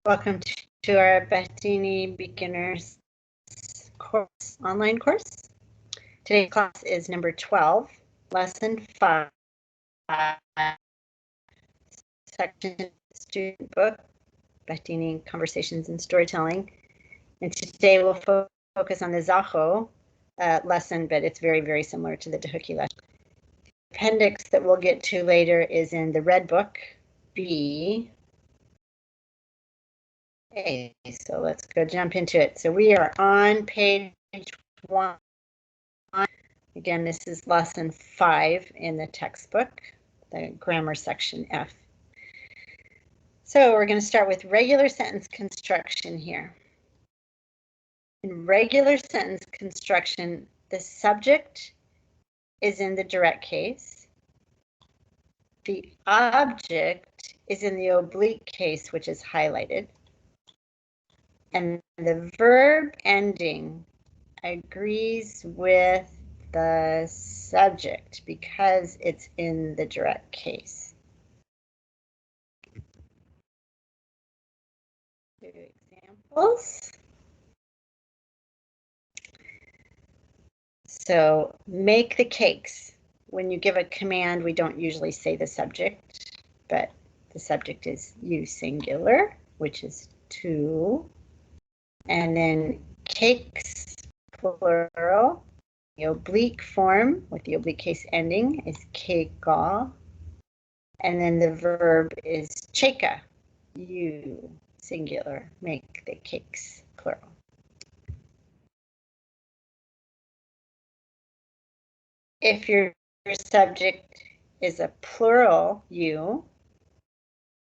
Welcome to our Behdini Beginners course, online course. Today's class is number 12, lesson 5, section student book, Behdini Conversations and Storytelling. And today we'll focus on the Zaho lesson, but it's very, very similar to the Dahuki lesson. The appendix that we'll get to later is in the red book, B. Okay, so let's go jump into it. So we are on page 1. Again, this is lesson 5 in the textbook, the grammar section F. So we're going to start with regular sentence construction here. In regular sentence construction, the subject is in the direct case. The object is in the oblique case, which is highlighted. And the verb ending agrees with the subject because it's in the direct case. Two examples. So make the cakes. When you give a command, we don't usually say the subject, but the subject is you singular, which is 2. And then cakes, plural. The oblique form with the oblique case ending is keika. And then the verb is cheka, you, singular, make the cakes, plural. If your subject is a plural, you,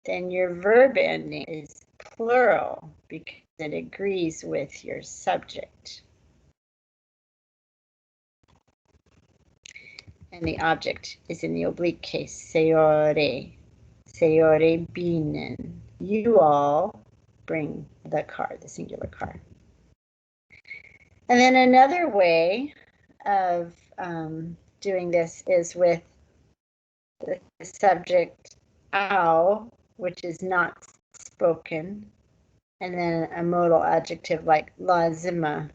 then your verb ending is plural because it agrees with your subject. And the object is in the oblique case, seore, seore binen. You all bring the car, the singular car. And then another way of doing this is with the subject ao, which is not spoken, and then a modal adjective like lazima,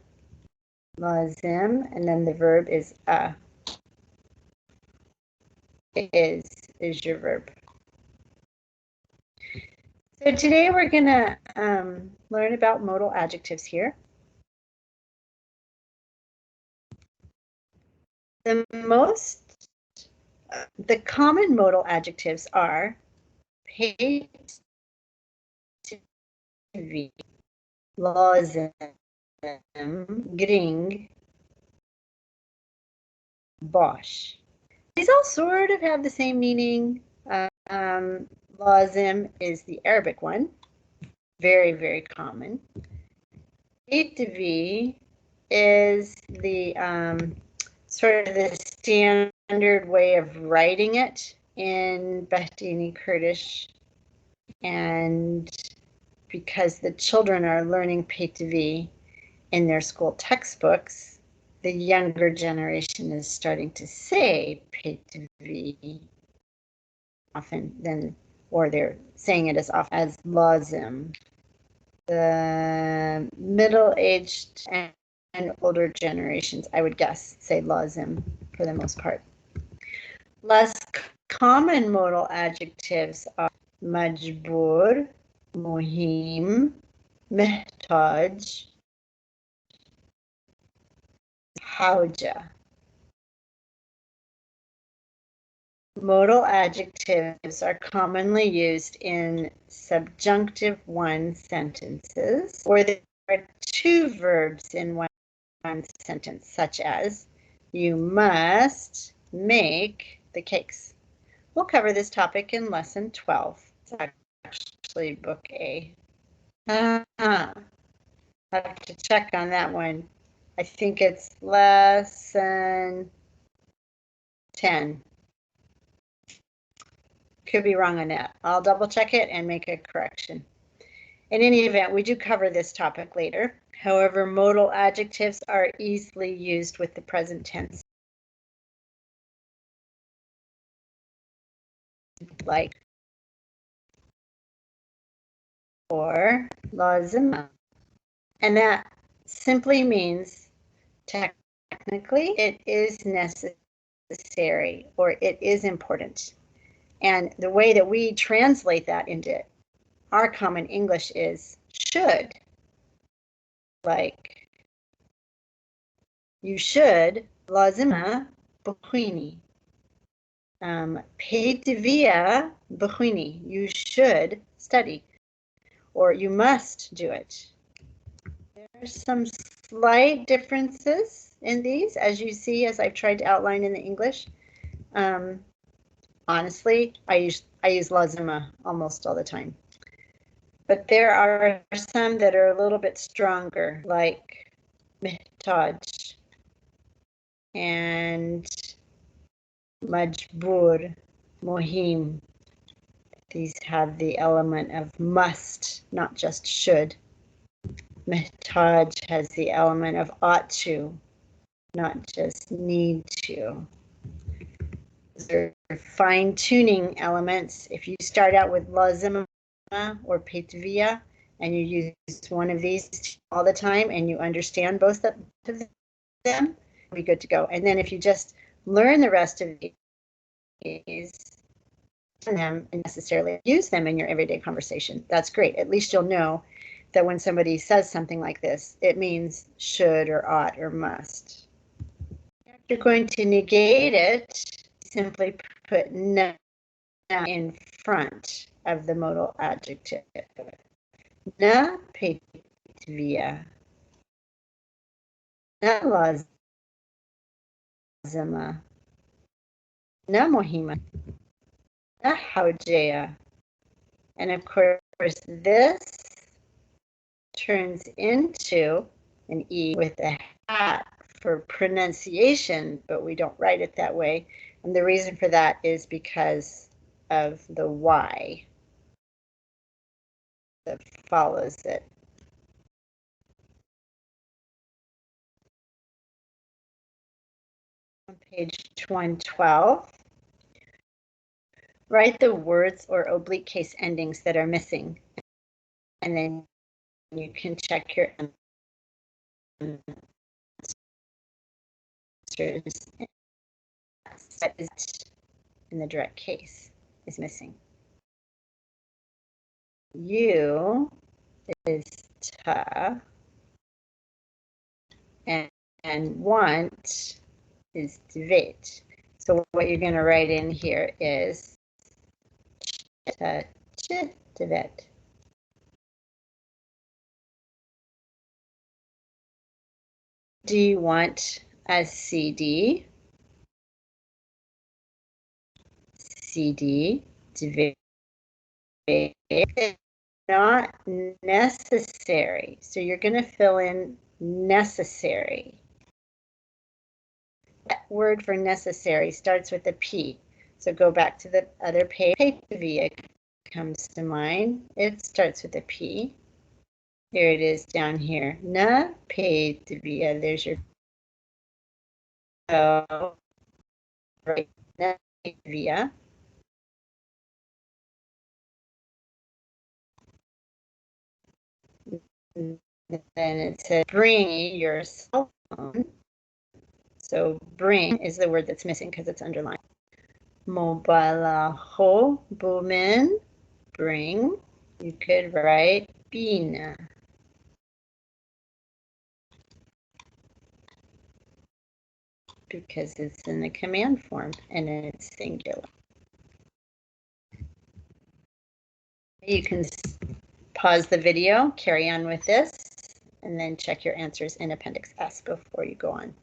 lazim, and then the verb is a. Is your verb. So today we're going to learn about modal adjectives here. The common modal adjectives are pay TV, lazim, gring, bosh. These all sort of have the same meaning. Lazim is the Arabic one, very, very common. TV is the sort of the standard way of writing it in Behdini Kurdish, and because the children are learning Peytivi in their school textbooks, the younger generation is starting to say Peytivi often then, or they're saying it as often as lazim. The middle-aged and older generations, I would guess, say lazim for the most part. Less common modal adjectives are majbur, muhim, mehtaj, hauja. Modal adjectives are commonly used in subjunctive 1 sentences, or there are 2 verbs in one sentence, such as, you must make the cakes. We'll cover this topic in lesson 12. It's actually book A. I have to check on that one. I think it's lesson 10. Could be wrong on that. I'll double check it and make a correction. In any event, we do cover this topic later. However, modal adjectives are easily used with the present tense. Like or lazima. And that simply means technically it is necessary or it is important. And the way that we translate that into our common English is should. Like, you should lazima بخويني. Pay بخويني. You should study, or you must do it. There's some slight differences in these, as you see, as I've tried to outline in the English. Honestly, I use lazima almost all the time. But there are some that are a little bit stronger, like محتاج and majbur, muhim. These have the element of must, not just should. محتاج has the element of ought to, not just need to. Those are fine-tuning elements. If you start out with lazima or petvia and you use one of these all the time and you understand both of them, you'll be good to go. And then if you just learn the rest of these them and necessarily use them in your everyday conversation, that's great. At least you'll know that when somebody says something like this, it means should or ought or must. If you're going to negate it, simply put na in front of the modal adjective. Na petvia. Na lazima. Na muhima. Na haujaya. And of course, this turns into an E with a hat for pronunciation, but we don't write it that way. And the reason for that is because of the Y that follows it. On page 112, write the words or oblique case endings that are missing, and then you can check your answers. What is in the direct case is missing. You is ta, and want is dvit. So what you're going to write in here is ta, ch, dvit. Do you want a CD? CD, dvit. Not necessary. So you're going to fill in necessary. That word for necessary starts with a P. So go back to the other page. Petvia comes to mind. It starts with a P. Here it is down here. Na petvia. There's your right. Na petvia. Then it says bring your cell phone. So bring is the word that's missing because it's underlined. Mobalaho bumen, bring. You could write bina. Because it's in the command form and it's singular. You can pause the video, carry on with this, and then check your answers in Appendix S before you go on.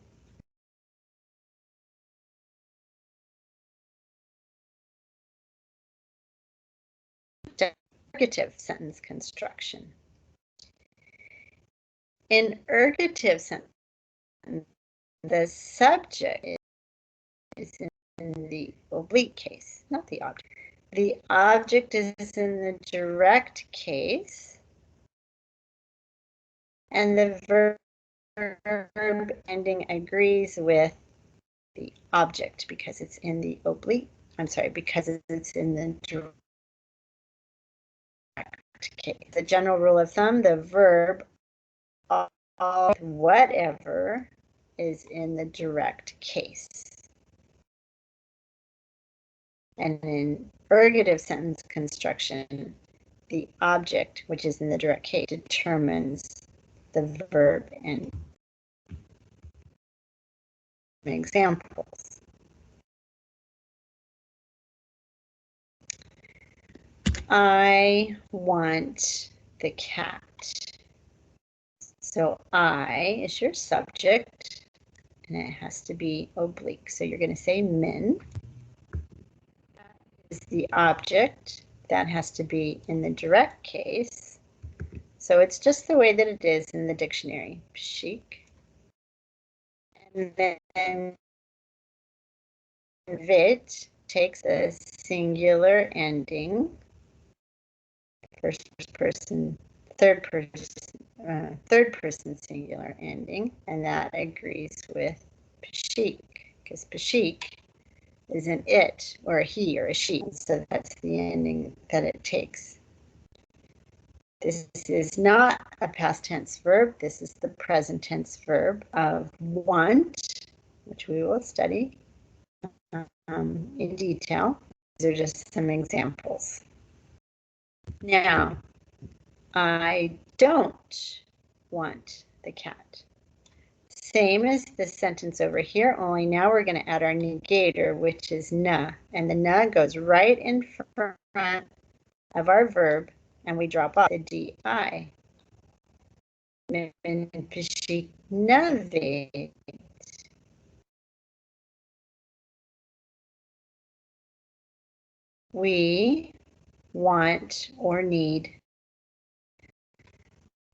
Ergative sentence construction. In ergative sentence, the subject is in the oblique case, not the object. The object is in the direct case, and the verb ending agrees with the object because it's in the oblique. I'm sorry, because it's in the direct direct case. The general rule of thumb, the verb all whatever is in the direct case. And in ergative sentence construction, the object, which is in the direct case, determines the verb and examples. I want the cat. So I is your subject, and it has to be oblique. So you're going to say min. That is the object. That has to be in the direct case. So it's just the way that it is in the dictionary. Chic. And then vit takes a singular ending. First person, third person singular ending, and that agrees with pashik, because pashik is an it or a he or a she, so that's the ending that it takes. This is not a past tense verb. This is the present tense verb of want, which we will study in detail. These are just some examples. Now, I don't want the cat. Same as the sentence over here, only now we're going to add our negator, which is na. And the na goes right in front of our verb, and we drop off the di. We want or need.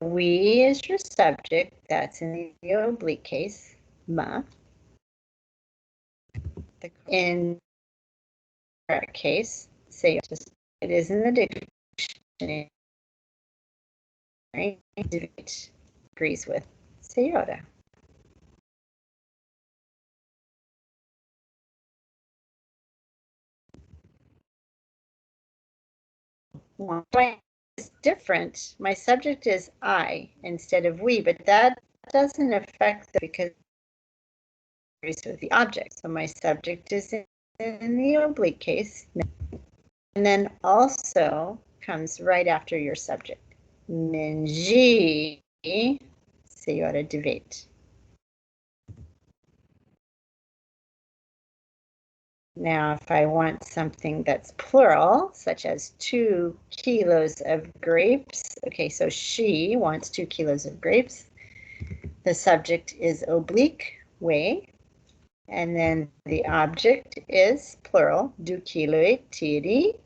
We is your subject, that's in the oblique case, ma. In the correct case, say it is in the dictionary. It agrees with Sayota. It's different. My subject is I instead of we, but that doesn't affect it because it agrees with the object. So my subject is in the oblique case, and then also comes right after your subject. Minji Sayota debate. Now, if I want something that's plural, such as 2 kilos of grapes, okay, so she wants 2 kilos of grapes. The subject is oblique, way, and then the object is plural, 2 kiloi tiri,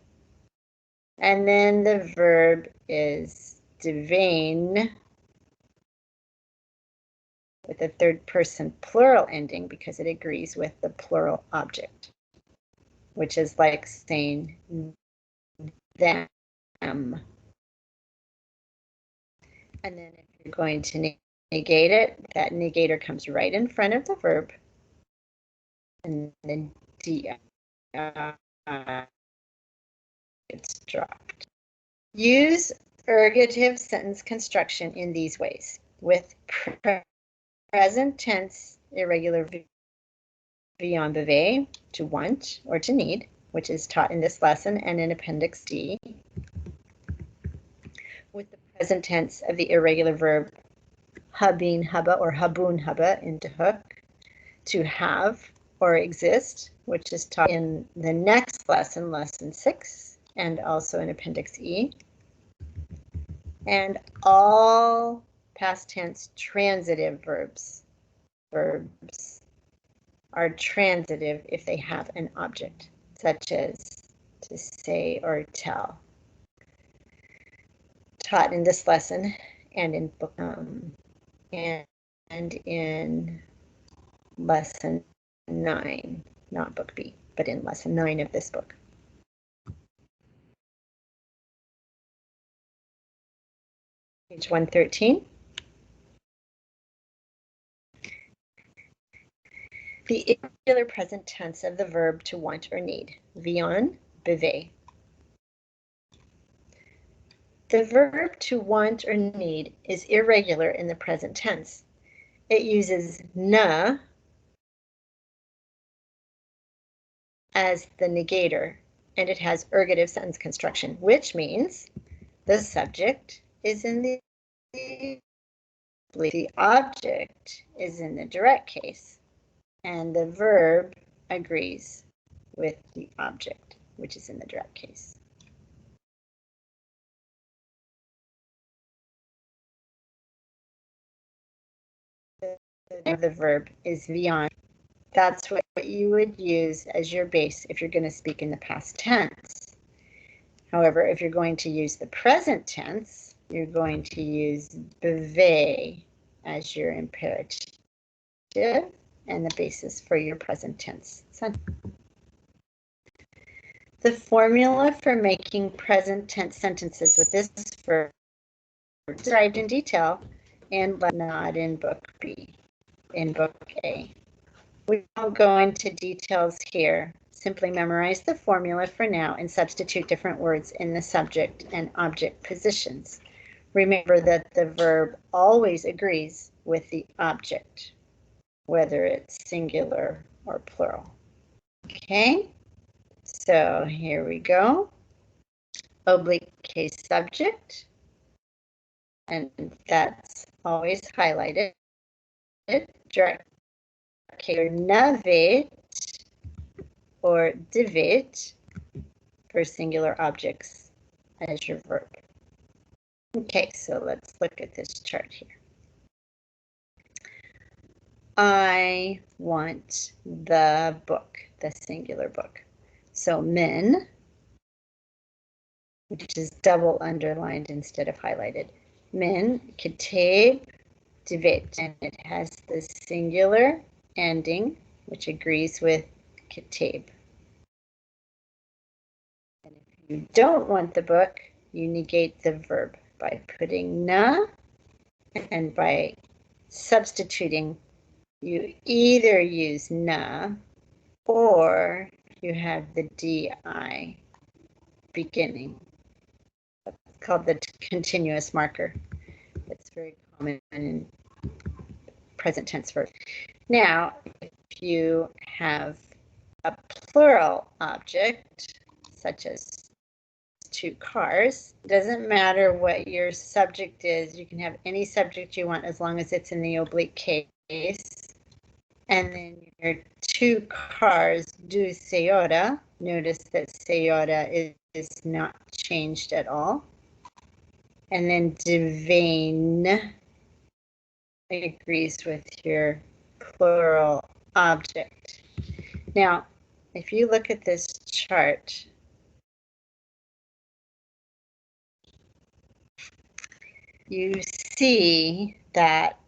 and then the verb is devane with a third person plural ending because it agrees with the plural object, which is like saying them. And then if you're going to negate it, that negator comes right in front of the verb. And then it's dropped. Use ergative sentence construction in these ways. With present tense irregular beyond beve, to want or to need, which is taught in this lesson and in Appendix D. With the present tense of the irregular verb habin haba or habun haba into hook, to have or exist, which is taught in the next lesson, lesson 6, and also in Appendix E. And all past tense transitive verbs are transitive if they have an object, such as to say or tell. Taught in this lesson and in book and in lesson 9, not book B, but in lesson 9 of this book. Page 113. The irregular present tense of the verb to want or need. Vion, beve. The verb to want or need is irregular in the present tense. It uses na as the negator, and it has ergative sentence construction, which means the subject is in the object is in the direct case, and the verb agrees with the object, which is in the direct case. The verb is beyond. That's what you would use as your base if you're going to speak in the past tense. However, if you're going to use the present tense, you're going to use beve as your imperative and the basis for your present tense sentence. The formula for making present tense sentences with this verb is described in detail and not in Book B, in Book A. We won't go into details here. Simply memorize the formula for now and substitute different words in the subject and object positions. Remember that the verb always agrees with the object, whether it's singular or plural. Okay, so here we go. Oblique case subject, and that's always highlighted. Direct case navet or divit for singular objects as your verb. Okay, so let's look at this chart here. I want the book, the singular book. So min, which is double underlined instead of highlighted. Min kitab divit, and it has the singular ending, which agrees with kitab. And if you don't want the book, you negate the verb by putting na, and by substituting, you either use na or you have the di beginning. It's called the continuous marker. It's very common in present tense verbs. Now, if you have a plural object, such as two cars, it doesn't matter what your subject is. You can have any subject you want as long as it's in the oblique case. And then your two cars do seora. Notice that seora is not changed at all. And then divane agrees with your plural object. Now, if you look at this chart, you see that,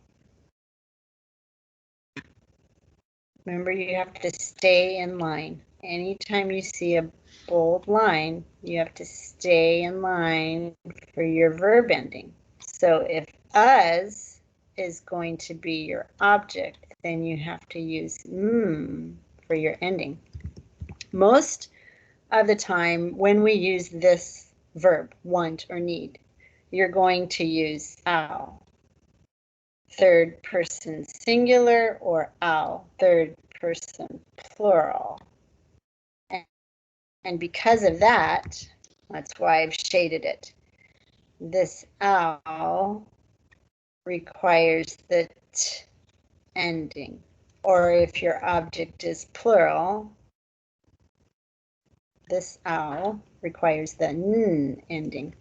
remember, you have to stay in line. Anytime you see a bold line, you have to stay in line for your verb ending. So if us is going to be your object, then you have to use for your ending. Most of the time when we use this verb, want or need, you're going to use ow, third person singular, or ow, third person plural. And because of that, that's why I've shaded it. This ow requires the t ending. Or if your object is plural, this ow requires the n ending.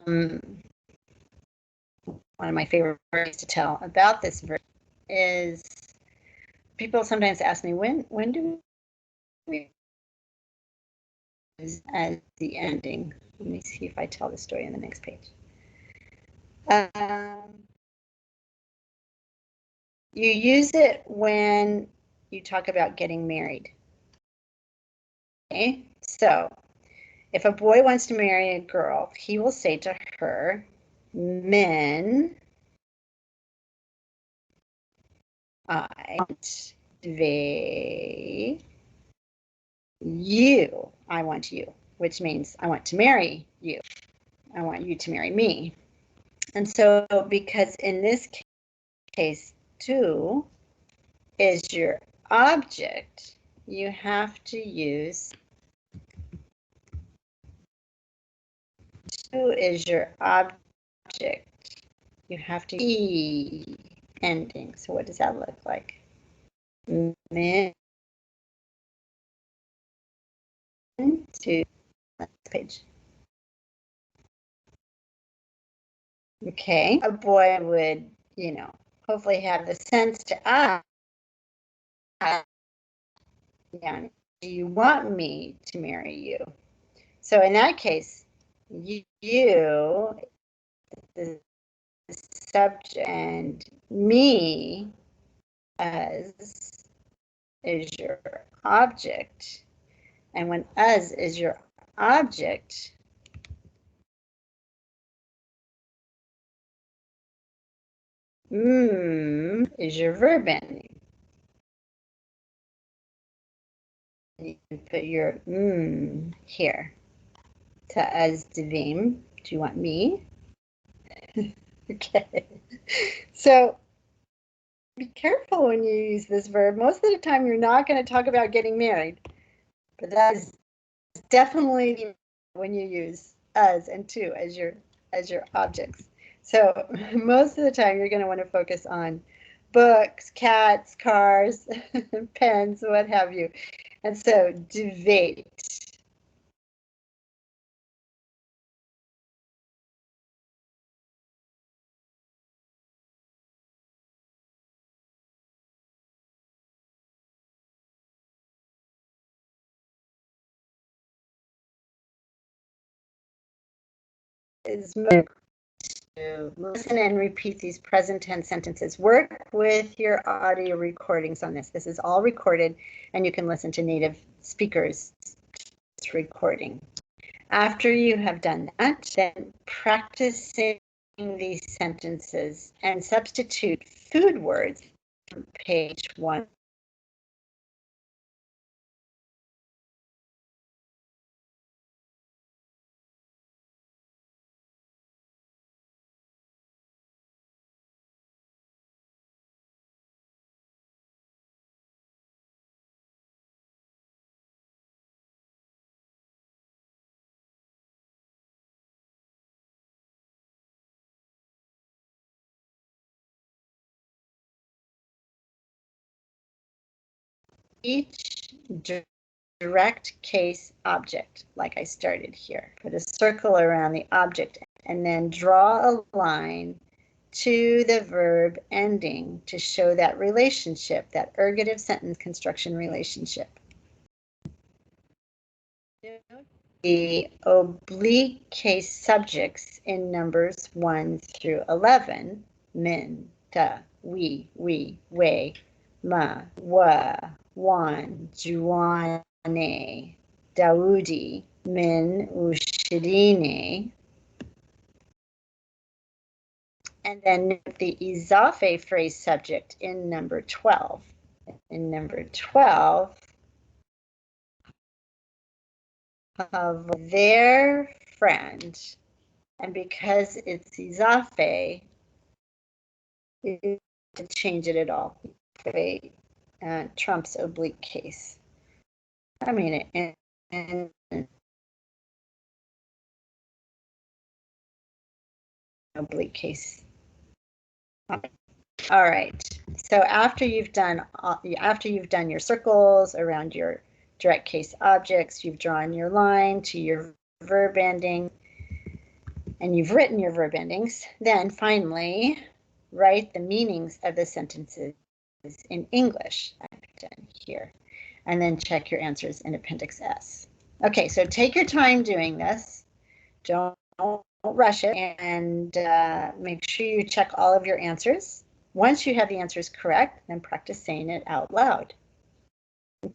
One of my favorite stories to tell about this verb is people sometimes ask me, when do we use as the ending? Let me see if I tell the story on the next page. You use it when you talk about getting married. Okay, so if a boy wants to marry a girl, he will say to her, men I want you. I want you, which means I want to marry you. I want you to marry me. And so, because in this case, to is your object, you have to use to is your object. You have to E ending. So what does that look like? Min to next page. Okay, a boy would, you know, hopefully have the sense to ask, yeah, do you want me to marry you? So in that case, you, the subject, and me as is your object. And when as is your object, is your verb ending. You can put your here. Ta'azdivim. Do you want me? Okay. So be careful when you use this verb. Most of the time you're not going to talk about getting married. But that is definitely when you use as and to as your objects. So most of the time you're going to want to focus on books, cats, cars, pens, what have you. And so debate. Is to listen and repeat these present tense sentences. Work with your audio recordings on this. This is all recorded, and you can listen to native speakers recording. After you have done that, then practicing these sentences and substitute food words on page 1. Each direct case object, like I started here. Put a circle around the object and then draw a line to the verb ending to show that relationship, that ergative sentence construction relationship. The oblique case subjects in numbers 1 through 11, min, ta, we, we, ma, wa, wan, juane, Daudi, min, ushirine. And then the izafe phrase subject in number 12. In number 12, of their friend. And because it's izafe, you can change it at all. Trump's oblique case. I mean, in oblique case. All right. So after you've done your circles around your direct case objects, you've drawn your line to your verb ending, and you've written your verb endings, then finally write the meanings of the sentences in English. I've done here. And then check your answers in Appendix S. Okay, so take your time doing this. Don't rush it, and make sure you check all of your answers. Once you have the answers correct, then practice saying it out loud.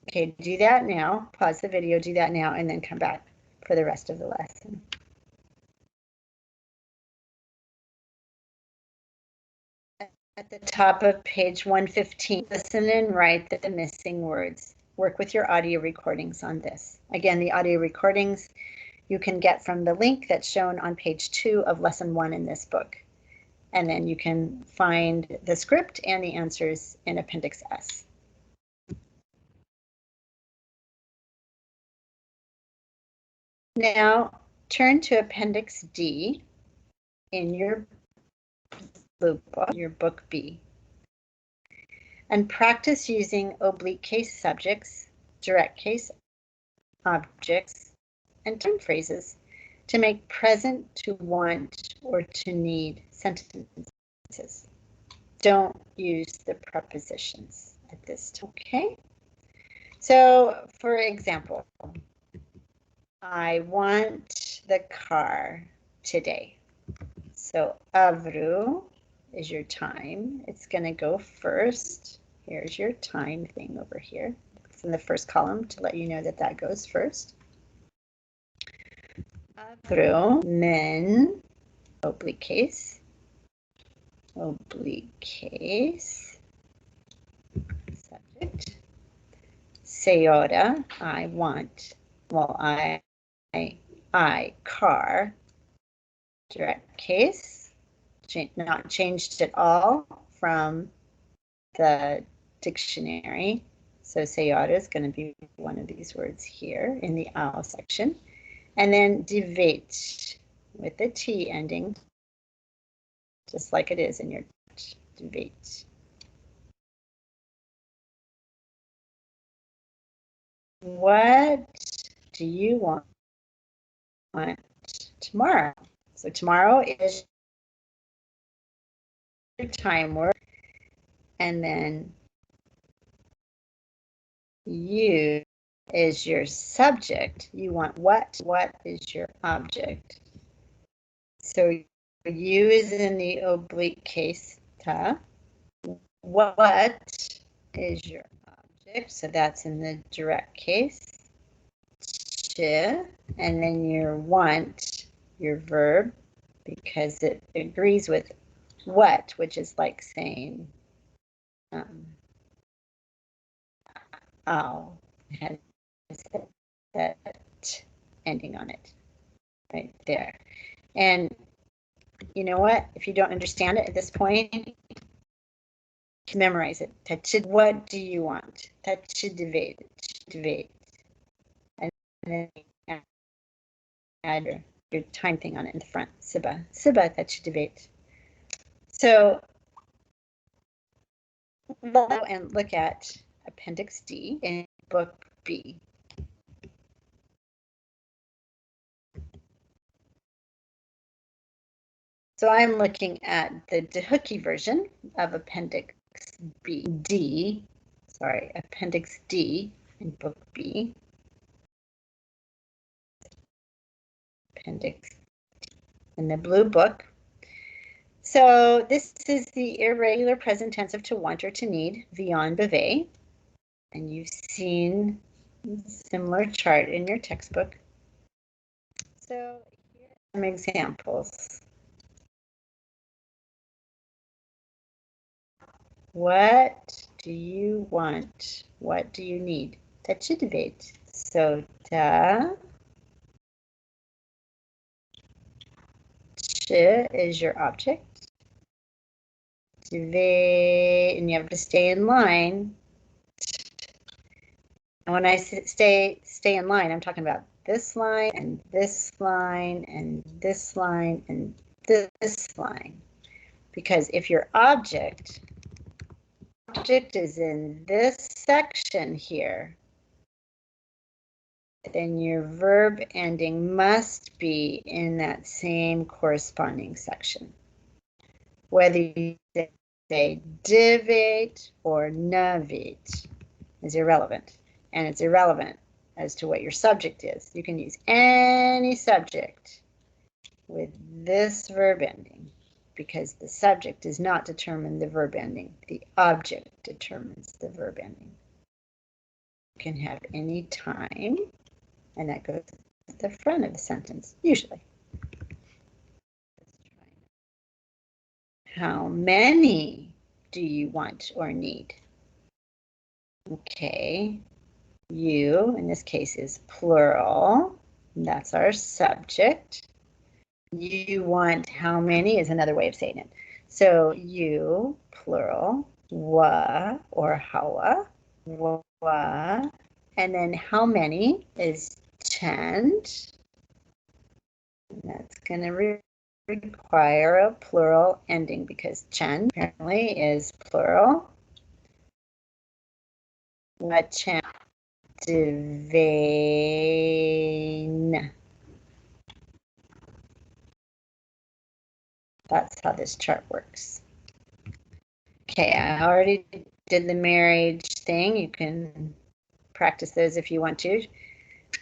Okay, do that now. Pause the video, do that now, and then come back for the rest of the lesson. At the top of page 115, listen and write the missing words. Work with your audio recordings on this. Again, the audio recordings you can get from the link that's shown on page 2 of lesson 1 in this book. And then you can find the script and the answers in Appendix S. Now, turn to Appendix D in your blue book, your book B, and practice using oblique case subjects, direct case objects, and time phrases to make present, to want, or to need sentences. Don't use the prepositions at this time, okay? So, for example, I want the car today. So, avru is your time. It's going to go first. Here's your time thing over here. It's in the first column to let you know that that goes first. Avru, men, oblique case, subject. Sayora, I want. Well, I, car, direct case, not changed at all from the dictionary. So sayora is going to be one of these words here in the owl section. And then divate with the T ending, just like it is in your debate. What do you want tomorrow? So tomorrow is your time work, and then you is your subject. You want what is your object? So you is in the oblique case, ta. What is your object? So that's in the direct case. Ch, and then your want, your verb, because it agrees with what, which is like saying, ow, has that ending on it, right there. And you know what? If you don't understand it at this point, memorize it. What do you want? Debate. And then add your time thing on it in the front. Siba, debate. So, and look at Appendix D in Book B. So I'm looking at the Dehookie version of Appendix Appendix D in Book B. Appendix in the blue book. So this is the irregular present tense of to want or to need, vion beve. And you've seen a similar chart in your textbook. So here are some examples. What do you want? What do you need? Debate. So ch is your object. Debate, and you have to stay in line. And when I stay in line, I'm talking about this line and this line and this line and this line. Because if your object is in this section here, then your verb ending must be in that same corresponding section. Whether you say divate or navate is irrelevant. And it's irrelevant as to what your subject is. You can use any subject with this verb ending because the subject does not determine the verb ending. The object determines the verb ending. You can have any time, and that goes at the front of the sentence, usually. How many do you want or need? Okay, you, in this case, is plural. That's our subject. You want how many is another way of saying it. So you, plural, wa or hawa, wa, and then how many is chand. That's going to require a plural ending because chand apparently is plural. What chand? Divine. That's how this chart works. Okay, I already did the marriage thing. You can practice those if you want to.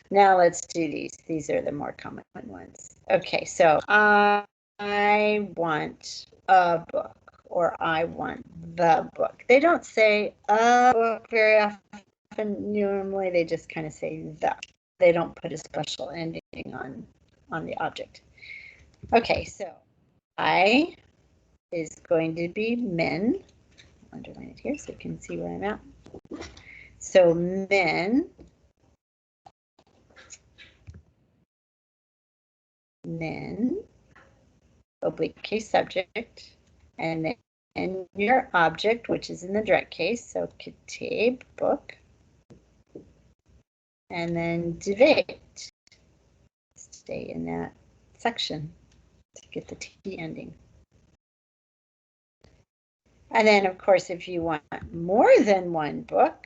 Now let's do these. These are the more common ones. Okay, so I want a book or I want the book. They don't say a book very often. Normally they just kind of say the. They don't put a special ending on the object. Okay, so I is going to be men. I'll underline it here so you can see where I'm at. So men, oblique case subject, and then your object, which is in the direct case, so kitab, book, and then debate. Stay in that section to get the T ending. And then, of course, if you want more than one book,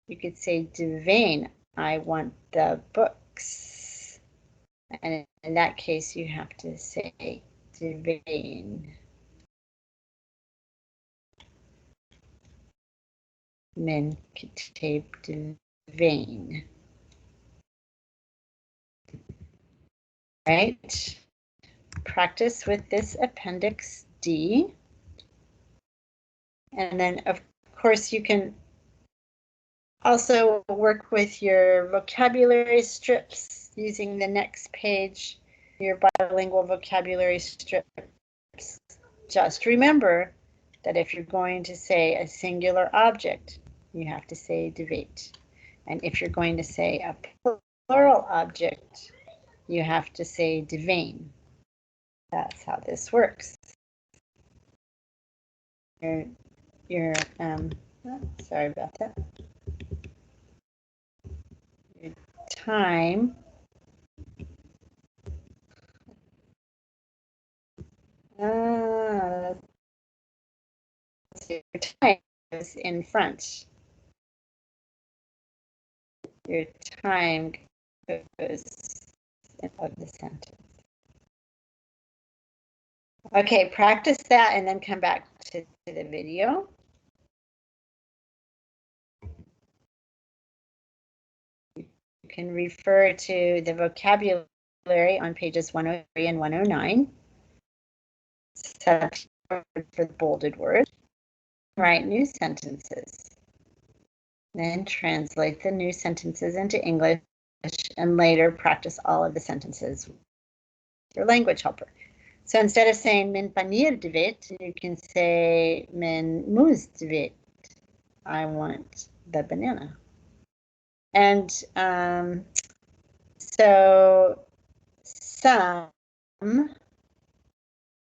you could say Devane, I want the books. And in that case, you have to say Devane. Men kitab Devane. Right? Practice with this Appendix D. And then, of course, you can also work with your vocabulary strips using the next page, your bilingual vocabulary strips. Just remember that if you're going to say a singular object, you have to say debate. And if you're going to say a plural object, you have to say devane. That's how this works. Sorry about that. Your time your time is in front. Your time goes of the sentence. Okay, practice that and then come back to the video. You can refer to the vocabulary on pages 103 and 109. Section for the bolded word. Write new sentences. Then translate the new sentences into English and later practice all of the sentences with your language helper. So instead of saying min panir dvit, you can say min muz dvit. I want the banana. And so some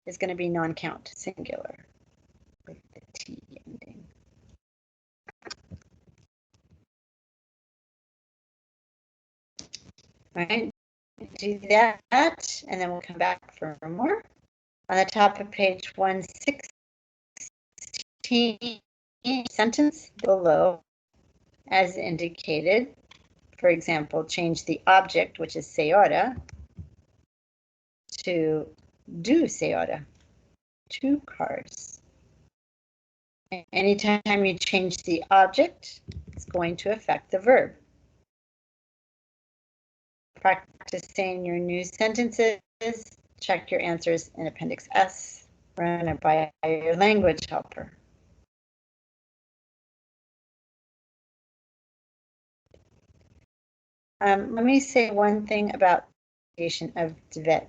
is going to be non-count, singular, with the T ending. All right, do that, and then we'll come back for more. On the top of page 116, sentence below, as indicated. For example, change the object, which is seora, to do seora, 2 cars. Anytime you change the object, it's going to affect the verb. Practice saying your new sentences. Check your answers in Appendix S. Run it by your language helper. Let me say one thing about the pronunciation of dvet.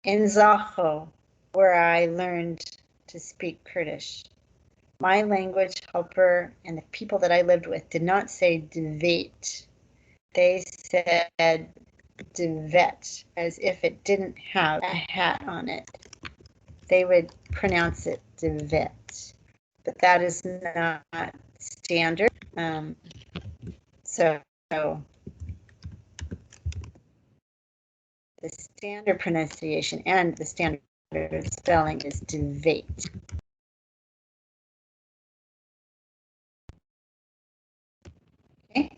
In Zaho, where I learned to speak Kurdish, my language helper and the people that I lived with did not say dvet. They said dvet, as if it didn't have a hat on it. They would pronounce it dvet, but that is not standard. So the standard pronunciation and the standard spelling is dvet. Okay.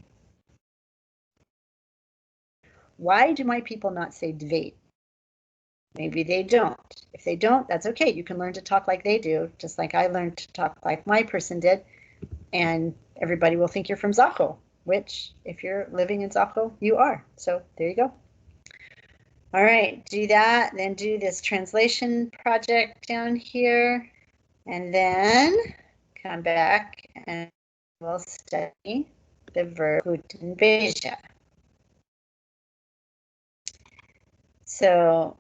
Why do my people not say dvet? Maybe they don't. If they don't, that's okay. You can learn to talk like they do, just like I learned to talk like my person did, and everybody will think you're from Zaho, which, if you're living in Zaho, you are. So there you go. All right, do that, then do this translation project down here, and then come back and we'll study the verb guten beja. So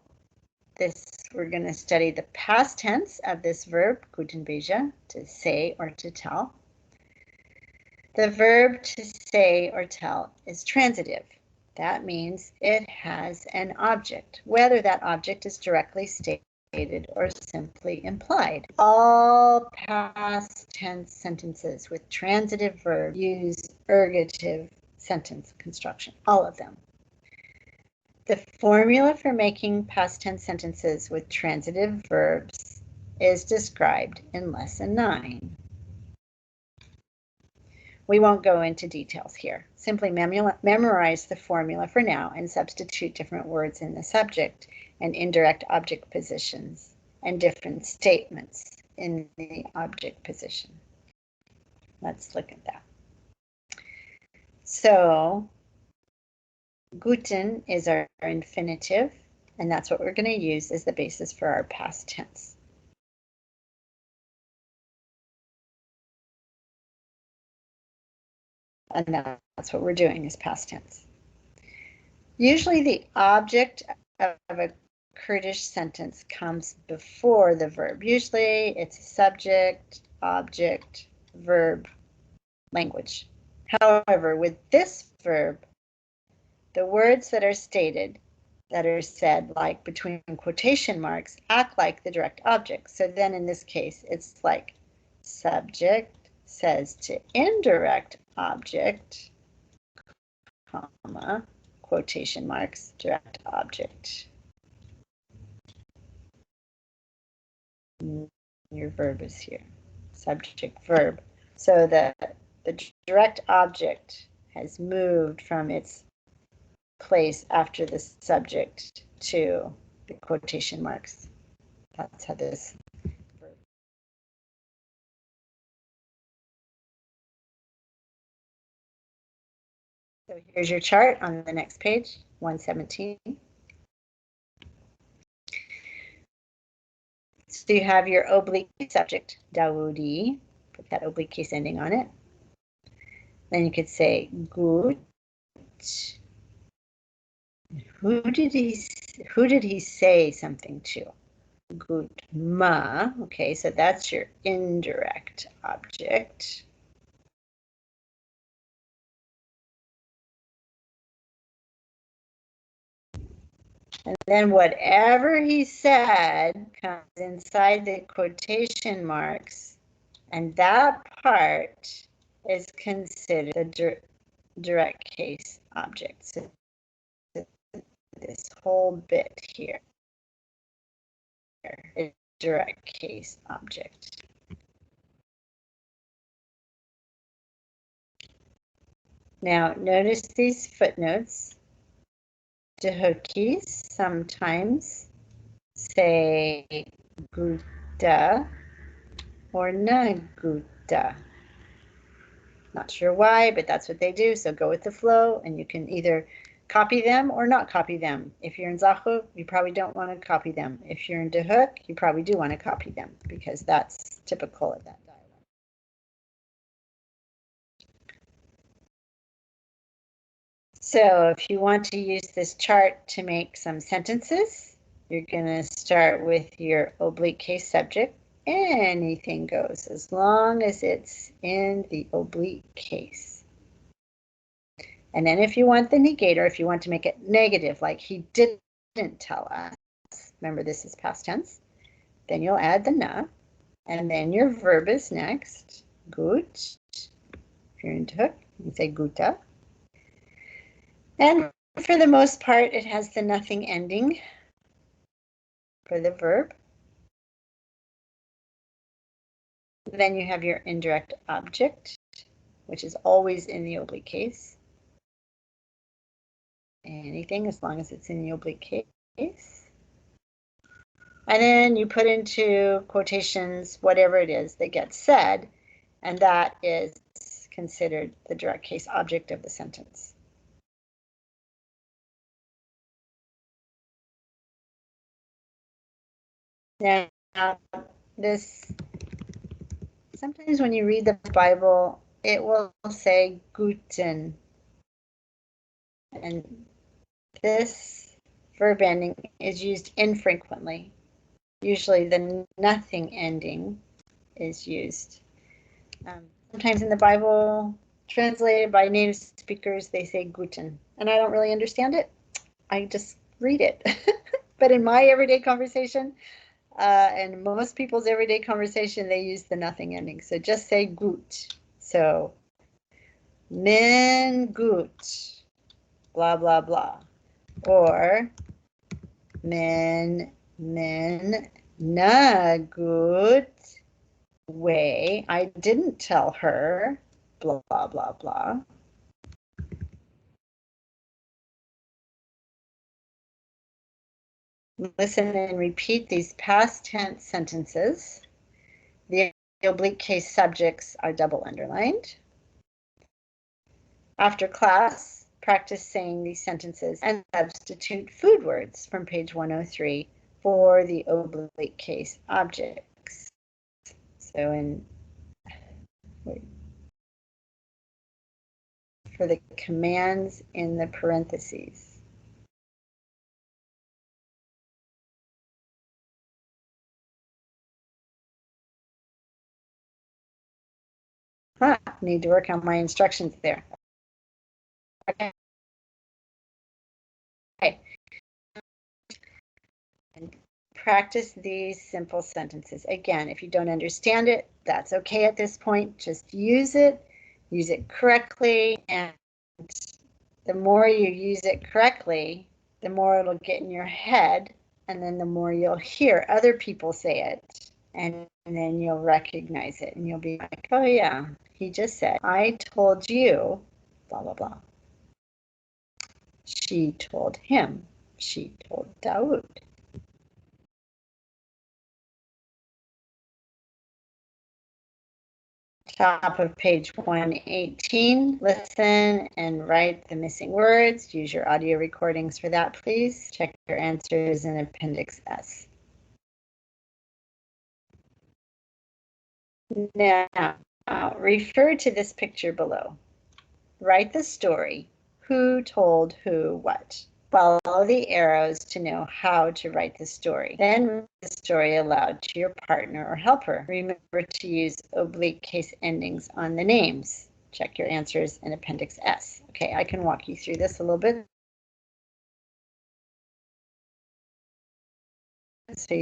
we're going to study the past tense of this verb, guten beja, to say or to tell. The verb to say or tell is transitive. That means it has an object, whether that object is directly stated or simply implied. All past tense sentences with transitive verb use ergative sentence construction, all of them. The formula for making past tense sentences with transitive verbs is described in Lesson 9. We won't go into details here. Simply memorize the formula for now and substitute different words in the subject and indirect object positions and different statements in the object position. Let's look at that. So, guten is our infinitive, and that's what we're going to use as the basis for our past tense. And that's what we're doing is past tense. Usually the object of a Kurdish sentence comes before the verb. Usually it's a subject, object, verb, language. However, with this verb, the words that are stated, that are said like between quotation marks, act like the direct object. So then in this case, it's like subject says to indirect object, comma, quotation marks, direct object. Your verb is here, subject, verb. So the direct object has moved from its place after the subject to the quotation marks. That's how this verb. So here's your chart on the next page, 117. So you have your oblique subject, Dawoodi, put that oblique case ending on it. Then you could say gut. Who did he say something to? Gut ma. Okay, so that's your indirect object. And then whatever he said comes inside the quotation marks, and that part is considered the direct case object. So this whole bit here is direct case object. Now notice these footnotes. Dehukis sometimes say gutta or naguta. Not sure why, but that's what they do. So go with the flow, and you can either copy them or not copy them. If you're in Zaho, you probably don't want to copy them. If you're in Dehuk, you probably do want to copy them because that's typical of that dialect. So if you want to use this chart to make some sentences, you're going to start with your oblique case subject. Anything goes as long as it's in the oblique case. And then if you want the negator, if you want to make it negative, like he didn't tell us, remember this is past tense, then you'll add the na, and then your verb is next. Gut. If you're into hook, you say guta. And for the most part, it has the nothing ending for the verb. Then you have your indirect object, which is always in the oblique case. Anything as long as it's in the oblique case. And then you put into quotations whatever it is that gets said, and that is considered the direct case object of the sentence. Now, this, sometimes when you read the Bible, it will say guten. And this verb ending is used infrequently. Usually the nothing ending is used. Sometimes in the Bible, translated by native speakers, they say guten. And I don't really understand it. I just read it. But in my everyday conversation, and most people's everyday conversation, they use the nothing ending. So just say gut. So, men gut, blah, blah, blah. Or, men na gut way. I didn't tell her, blah, blah, blah, blah. Listen and repeat these past tense sentences. The oblique case subjects are double underlined. After class, practice saying these sentences and substitute food words from page 103 for the oblique case objects. So for the commands in the parentheses. Need to work on my instructions there. Okay. And practice these simple sentences. Again, if you don't understand it, that's okay at this point. Just use it correctly, and the more you use it correctly, the more it'll get in your head, and then the more you'll hear other people say it, and then you'll recognize it, and you'll be like, oh yeah, he just said, I told you, blah, blah, blah. She told him. She told Dawood. Top of page 118. Listen and write the missing words. Use your audio recordings for that, please. Check your answers in Appendix S. Now, refer to this picture below. Write the story. Who told who what? Follow the arrows to know how to write the story. Then read the story aloud to your partner or helper. Remember to use oblique case endings on the names. Check your answers in Appendix S. Okay, I can walk you through this a little bit. So